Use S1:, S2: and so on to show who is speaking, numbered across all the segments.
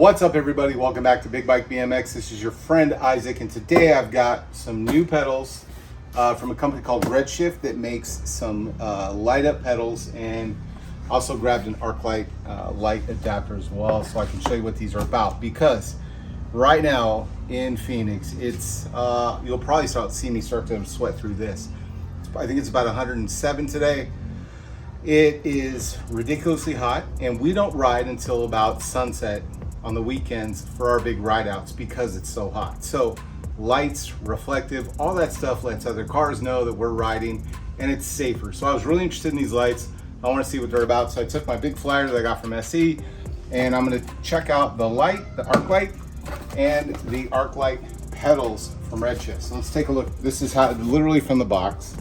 S1: What's up, everybody? Welcome back to Big Bike BMX. This is your friend Isaac, and today I've got some new pedals from a company called Redshift that makes some light up pedals, and also grabbed an Arclight light adapter as well, so I can show you what these are about. Because right now in Phoenix, it's you'll probably see me start to sweat through this. I think it's about 107 today. It is ridiculously hot, and we don't ride until about sunset on the weekends for our big ride outs because it's so hot. So lights, reflective, all that stuff lets other cars know that we're riding, and it's safer. So I was really interested in these lights. I want to see what they're about. So I took my big flyer that I got from SE, and I'm going to check out the light, the Arclight, and the Arclight pedals from Redshift. So let's take a look. This is how, literally from the box.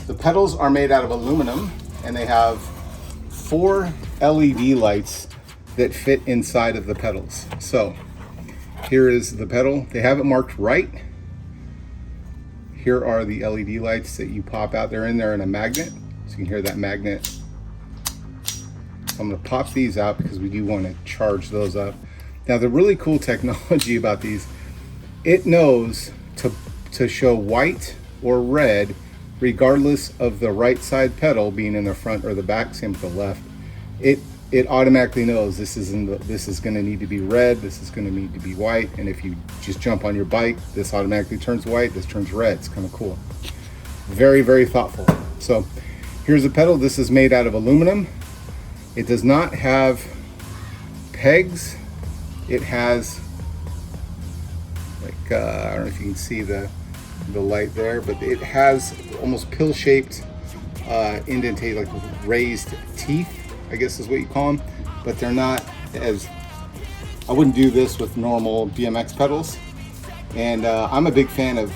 S1: The pedals are made out of aluminum, and they have 4 LED lights that fit inside of the pedals. So here is the pedal. They have it marked right. Here are the LED lights that you pop out. They're in there in a magnet, so you can hear that magnet. So I'm going to pop these out because we do want to charge those up. Now, the really cool technology about these, it knows to show white or red regardless of the right side pedal being in the front or the back, same with the left. It automatically knows this is going to need to be red, this is going to need to be white, and if you just jump on your bike, this automatically turns white, this turns red. It's kind of cool. Very, very thoughtful. So here's a pedal. This is made out of aluminum. It does not have pegs. It has like I don't know if you can see the light there, but it has almost pill-shaped indentation, like raised teeth, I guess is what you call them, but they're not as, I wouldn't do this with normal BMX pedals. And I'm a big fan of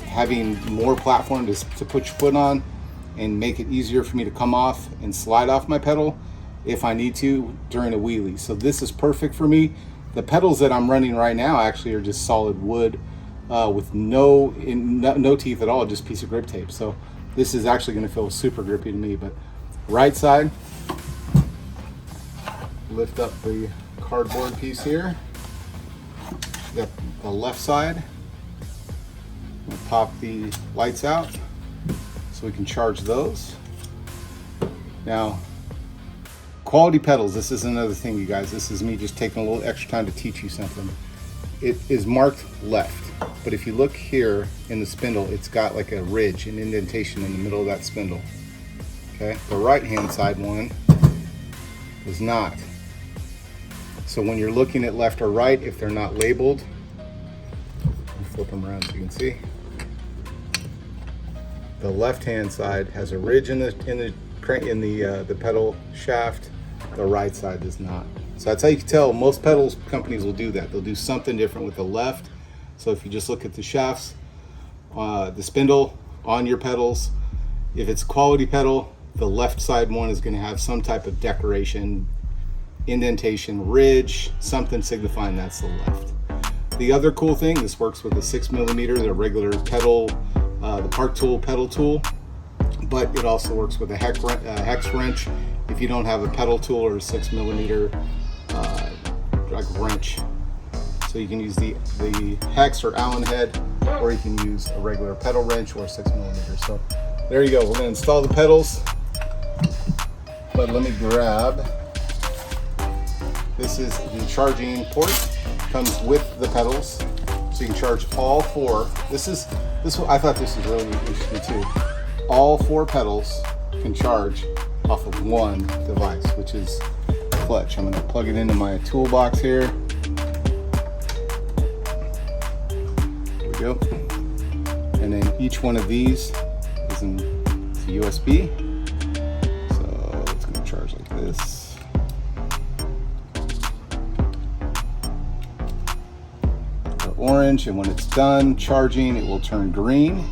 S1: having more platform to put your foot on and make it easier for me to come off and slide off my pedal if I need to during a wheelie. So this is perfect for me. The pedals that I'm running right now actually are just solid wood with no teeth at all, just piece of grip tape. So this is actually going to feel super grippy to me. But right side, lift up the cardboard piece here. Got the left side. We'll pop the lights out so we can charge those. Now, quality pedals, this is another thing, you guys. This is me just taking a little extra time to teach you something. It is marked left, but if you look here in the spindle, it's got like a ridge, an indentation in the middle of that spindle. Okay, the right hand side one does not. So when you're looking at left or right, if they're not labeled, I'll flip them around so you can see. The left hand side has a ridge in the pedal shaft. The right side does not. So that's how you can tell. Most pedals companies will do that. They'll do something different with the left. So if you just look at the shafts, the spindle on your pedals, if it's a quality pedal, the left side one is going to have some type of decoration, indentation, ridge, something signifying that's the left. The other cool thing, this works with a 6mm, the regular pedal, the Park Tool pedal tool, but it also works with a hex wrench if you don't have a pedal tool or a 6mm like wrench. So you can use the hex or Allen head, or you can use a regular pedal wrench or 6mm. So there you go. We're going to install the pedals, but let me grab. This is the charging port. Comes with the pedals, so you can charge all 4. I thought this was really interesting too. All 4 pedals can charge off of one device, which is clutch. I'm going to plug it into my toolbox here. There we go. And then each one of these is in USB. So it's going to charge like this. They're orange, and when it's done charging, it will turn green.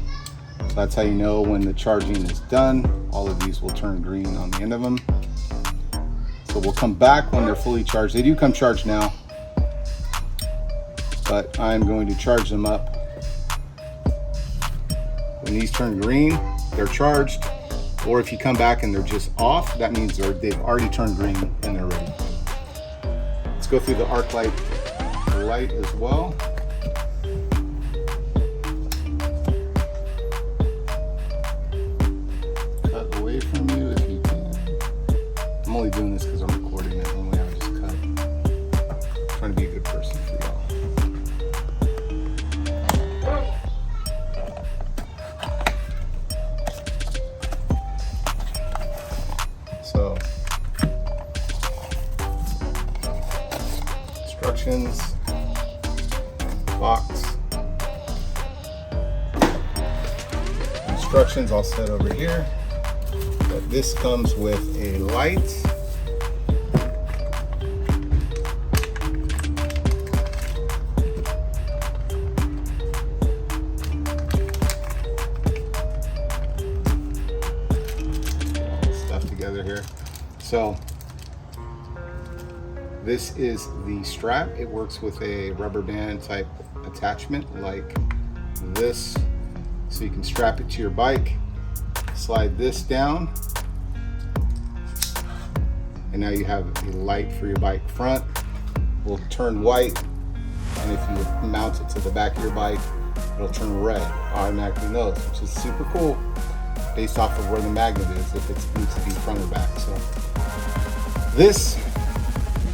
S1: So that's how you know when the charging is done. All of these will turn green on the end of them. So we'll come back when they're fully charged. They do come charged now, but I'm going to charge them up. When these turn green, they're charged. Or if you come back and they're just off, that means they've already turned green and they're ready. Let's go through the Arclight light as well. Cut away from you if you can. I'm only doing this because I'm recording it. Normally I would just cut. I'm trying to be a good person for y'all. So, instructions, box. Instructions I'll set over here. But this comes with a light. All this stuff together here. So this is the strap. It works with a rubber band type attachment like this. So you can strap it to your bike, slide this down, and now you have a light for your bike. Front will turn white, and if you mount it to the back of your bike, it'll turn red. It automatically knows, which is super cool based off of where the magnet is, if it needs to be front or back. So this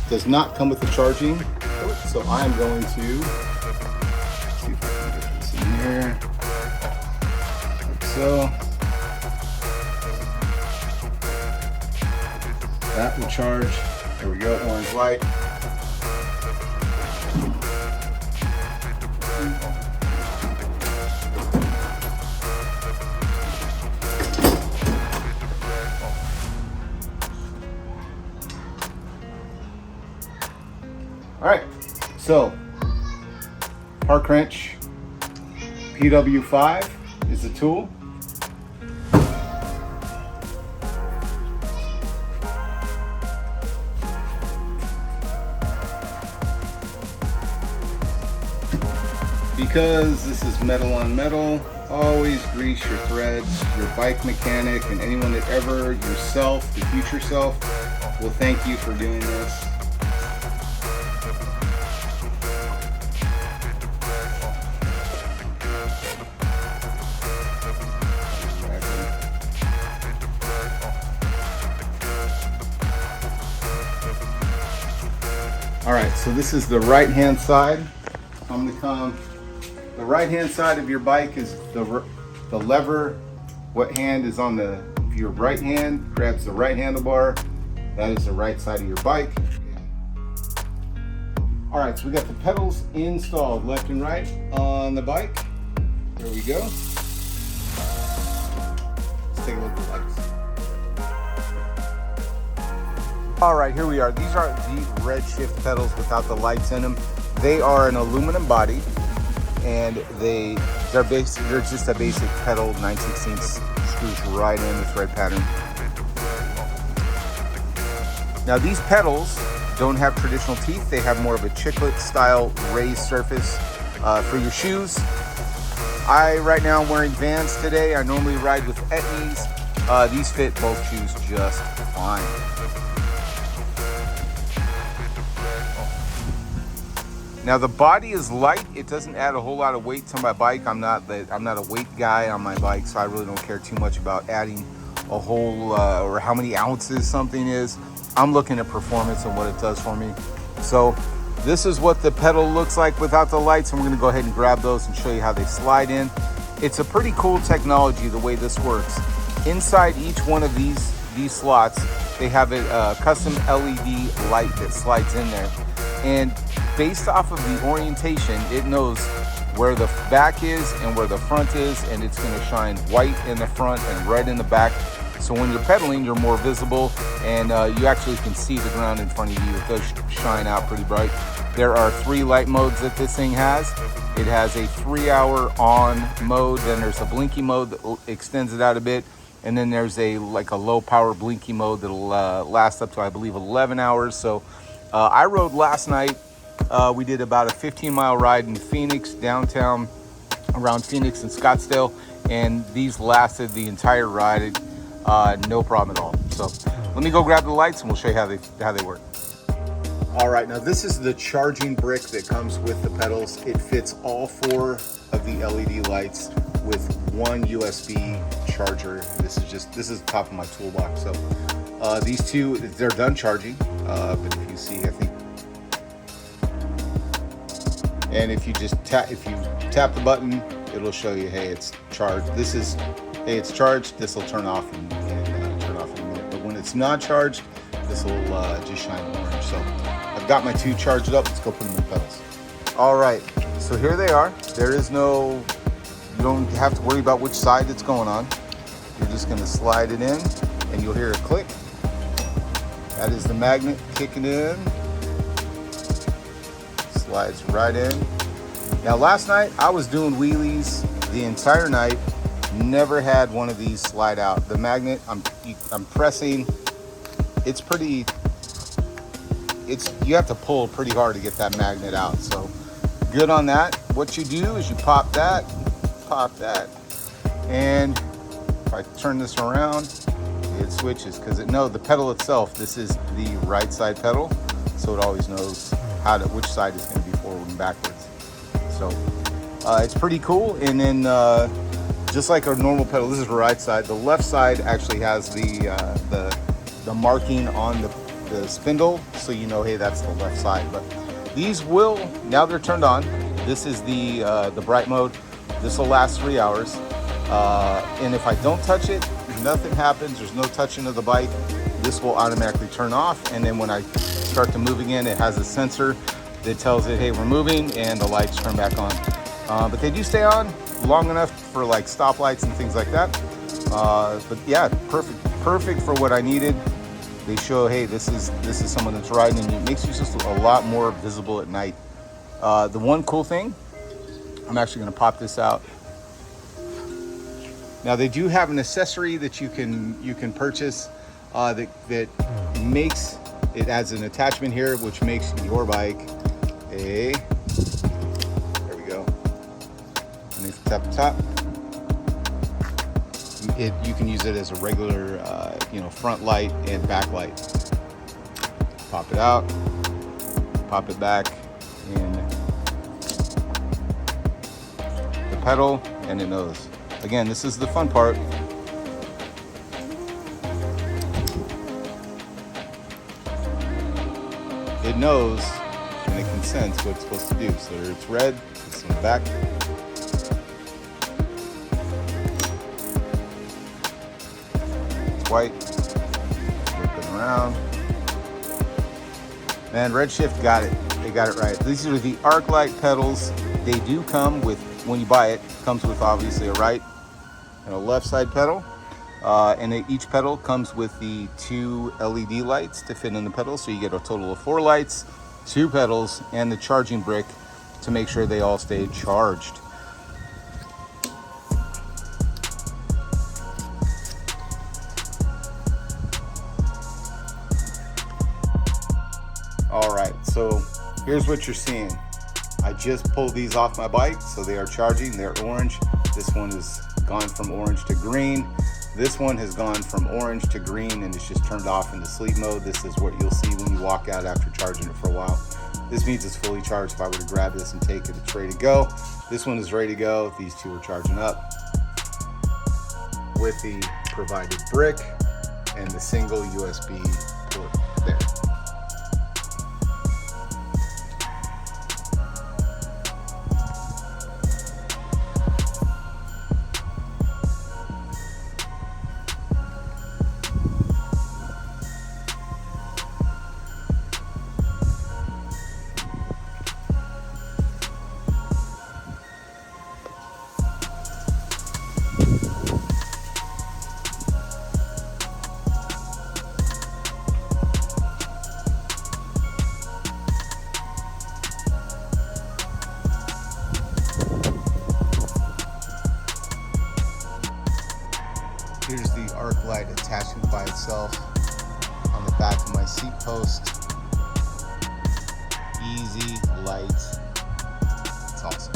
S1: does not come with the charging port, so I am going to see if I can get this in here. Like so. That will charge. There we go, orange light. All right, so park wrench PW5 is the tool. Because this is metal on metal, always grease your threads. Your bike mechanic and anyone that ever, yourself, the future self, will thank you for doing this. All right, so this is the right-hand side. I'm gonna come. The right-hand side of your bike is the lever. What hand is on the? If your right hand grabs the right handlebar, that is the right side of your bike. All right, so we got the pedals installed left and right on the bike. There we go. Let's take a look at the lights. All right, here we are. These are the Redshift pedals without the lights in them. They are an aluminum body, and they're just a basic pedal, 9/16 screws right in the thread pattern. Now these pedals don't have traditional teeth. They have more of a chiclet style raised surface for your shoes. Right now I'm wearing Vans today. I normally ride with Etnies. These fit both shoes just fine. Now the body is light. It doesn't add a whole lot of weight to my bike. I'm not a weight guy on my bike, so I really don't care too much about adding a whole or how many ounces something is. I'm looking at performance and what it does for me. So this is what the pedal looks like without the lights, and we're gonna go ahead and grab those and show you how they slide in. It's a pretty cool technology the way this works. Inside each one of these slots, they have a custom LED light that slides in there. And based off of the orientation, it knows where the back is and where the front is, and it's going to shine white in the front and red in the back. So when you're pedaling, you're more visible, and you actually can see the ground in front of you. It does shine out pretty bright. There are 3 light modes that this thing has. It has a 3-hour on mode, then there's a blinky mode that extends it out a bit, and then there's a low power blinky mode that'll last up to, I believe, 11 hours. So I rode last night. We did about a 15-mile ride in Phoenix, downtown, around Phoenix and Scottsdale, and these lasted the entire ride. no problem at all. So let me go grab the lights and we'll show you how they work. All right, now this is the charging brick that comes with the pedals. It fits all 4 of the LED lights with one USB charger. This is the top of my toolbox. So these two, they're done charging, but if you see, I think, and if you just tap the button, it'll show you, hey, it's charged. Hey, it's charged. This will turn off and turn off in a minute. But when it's not charged, this will just shine orange. So I've got my 2 charged up. Let's go put them in the pedals. All right, so here they are. You don't have to worry about which side it's going on. You're just gonna slide it in and you'll hear a click. That is the magnet kicking in. Slides right in. Now last night I was doing wheelies the entire night. Never had one of these slide out. The magnet, I'm pressing. You have to pull pretty hard to get that magnet out. So good on that. What you do is you pop that, and if I turn this around, it switches because the pedal itself, this is the right side pedal, so it always knows which side is going to be forward and backwards. So it's pretty cool. And then just like a normal pedal, this is the right side. The left side actually has the marking on the spindle, so you know, hey, that's the left side. But these will, now they're turned on. This is the bright mode. This will last 3 hours. And if I don't touch it, nothing happens. There's no touching of the bike. This will automatically turn off. And then when I start to move again, it has a sensor that tells it, hey, we're moving, and the lights turn back on. But they do stay on long enough for like stoplights and things like that. But yeah, perfect for what I needed. They show, hey, this is someone that's riding, and it makes you just a lot more visible at night. The one cool thing, I'm actually going to pop this out. Now they do have an accessory that you can purchase that makes it as an attachment here, which makes your bike there we go. And if you tap the top, you can use it as a regular front light and back light. Pop it out, pop it back in the pedal, and it knows. Again, this is the fun part. It knows and it can sense what it's supposed to do. So it's red, it's in the back. It's white, flip it around. Man, Redshift got it. They got it right. These are the Arclight pedals. They do come with, when you buy it, comes with obviously a right and a left side pedal. And each pedal comes with the 2 LED lights to fit in the pedal. So you get a total of 4 lights, 2 pedals, and the charging brick to make sure they all stay charged. All right, so here's what you're seeing. I just pulled these off my bike, so they are charging. They're orange. This one has gone from orange to green. This one has gone from orange to green, and it's just turned off into sleep mode. This is what you'll see when you walk out after charging it for a while. This means it's fully charged. If I were to grab this and take it, it's ready to go. This one is ready to go. These 2 are charging up with the provided brick and the single USB port there. Here's the Arclight attachment by itself on the back of my seat post. Easy, light, it's awesome.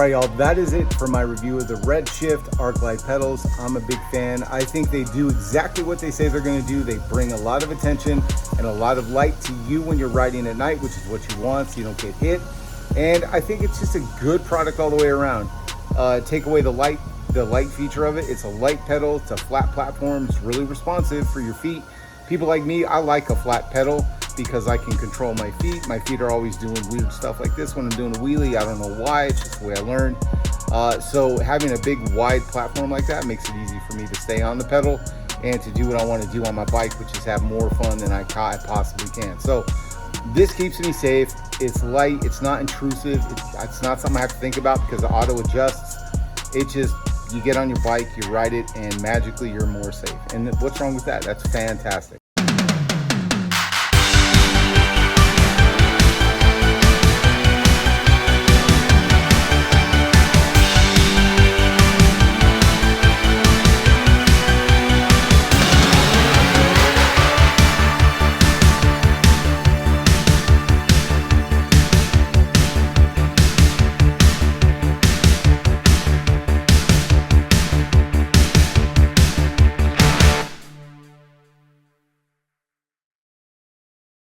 S1: right, y'all, that is it for my review of the Redshift Arclight pedals. I'm a big fan. I think they do exactly what they say they're going to do. They bring a lot of attention and a lot of light to you when you're riding at night, which is what you want so you don't get hit. And I think it's just a good product all the way around. Take away the light feature of it. It's a light pedal. It's a flat platform. It's really responsive for your feet. People like me, I like a flat pedal because I can control my feet. My feet are always doing weird stuff like this when I'm doing a wheelie. I don't know why, it's just the way I learned. So having a big wide platform like that makes it easy for me to stay on the pedal and to do what I want to do on my bike, which is have more fun than I possibly can. So this keeps me safe. It's light, it's not intrusive. It's not something I have to think about because it auto adjusts. It just, you get on your bike, you ride it, and magically you're more safe. And what's wrong with that? That's fantastic.